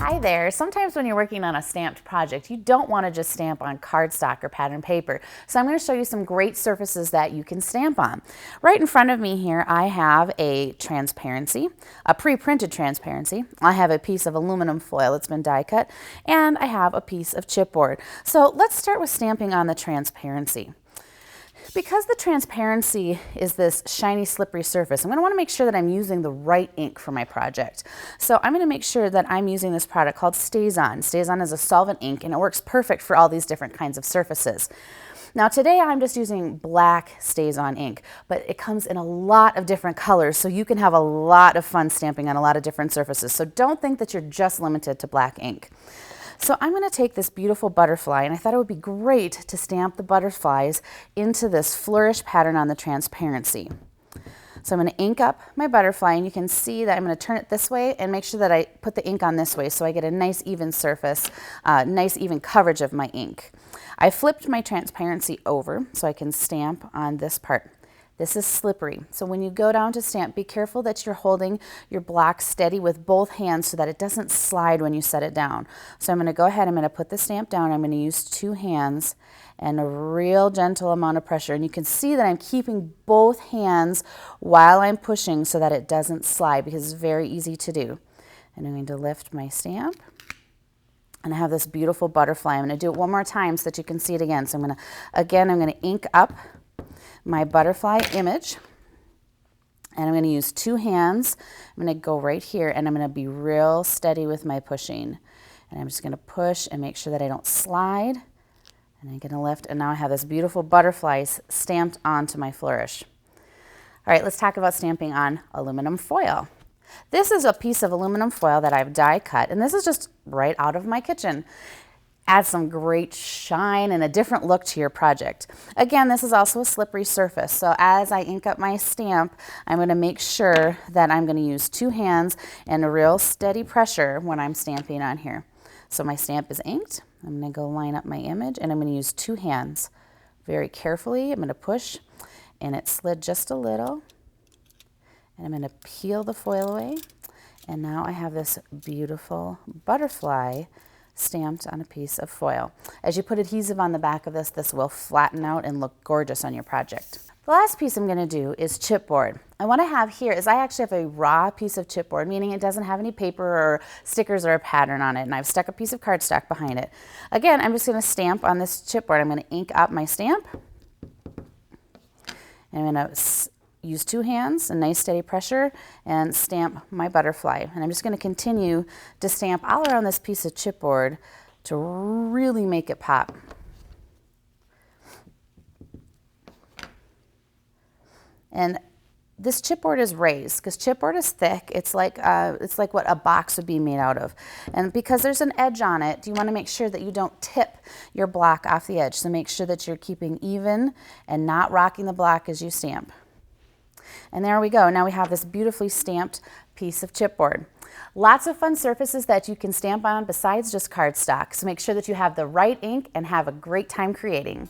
Hi there. Sometimes when you're working on a stamped project, you don't want to just stamp on cardstock or pattern paper. So I'm going to show you some great surfaces that you can stamp on. Right in front of me here, I have a transparency, a pre-printed transparency. I have a piece of aluminum foil that's been die cut, and I have a piece of chipboard. So let's start with stamping on the transparency. Because the transparency is this shiny, slippery surface, I'm going to want to make sure that I'm using the right ink for my project. So I'm going to make sure that I'm using this product called StazOn. StazOn is a solvent ink, and it works perfect for all these different kinds of surfaces. Now today I'm just using black StazOn ink, but it comes in a lot of different colors, so you can have a lot of fun stamping on a lot of different surfaces. So don't think that you're just limited to black ink. So I'm going to take this beautiful butterfly, and I thought it would be great to stamp the butterflies into this flourish pattern on the transparency. So I'm going to ink up my butterfly, and you can see that I'm going to turn it this way and make sure that I put the ink on this way so I get a nice even surface, nice even coverage of my ink. I flipped my transparency over so I can stamp on this part. This is slippery, so when you go down to stamp, be careful that you're holding your block steady with both hands so that it doesn't slide when you set it down. So I'm going to go ahead, I'm going to put the stamp down, I'm going to use two hands and a real gentle amount of pressure. And you can see that I'm keeping both hands while I'm pushing so that it doesn't slide, because it's very easy to do. And I'm going to lift my stamp. And I have this beautiful butterfly. I'm going to do it one more time so that you can see it again. So I'm going to ink up my butterfly image, and I'm going to use two hands. I'm going to go right here, and I'm going to be real steady with my pushing, and I'm just going to push and make sure that I don't slide, and I'm going to lift, and now I have this beautiful butterflies stamped onto my flourish. All right, let's talk about stamping on aluminum foil. This is a piece of aluminum foil that I've die cut, and this is just right out of my kitchen. Add some great shine and a different look to your project. Again, this is also a slippery surface, so as I ink up my stamp, I'm going to make sure that I'm going to use two hands and a real steady pressure when I'm stamping on here. So my stamp is inked. I'm going to go line up my image, and I'm going to use two hands. Very carefully, I'm going to push, and it slid just a little. And I'm going to peel the foil away, and now I have this beautiful butterfly stamped on a piece of foil. As you put adhesive on the back of this, this will flatten out and look gorgeous on your project. The last piece I'm going to do is chipboard. What I have here is I actually have a raw piece of chipboard, meaning it doesn't have any paper or stickers or a pattern on it, and I've stuck a piece of cardstock behind it. Again, I'm just going to stamp on this chipboard. I'm going to ink up my stamp, and I'm going to use two hands, a nice steady pressure, and stamp my butterfly. And I'm just going to continue to stamp all around this piece of chipboard to really make it pop. And this chipboard is raised because chipboard is thick. It's like what a box would be made out of. And because there's an edge on it, you want to make sure that you don't tip your block off the edge. So make sure that you're keeping even and not rocking the block as you stamp. And there we go. Now we have this beautifully stamped piece of chipboard. Lots of fun surfaces that you can stamp on besides just cardstock. So make sure that you have the right ink and have a great time creating.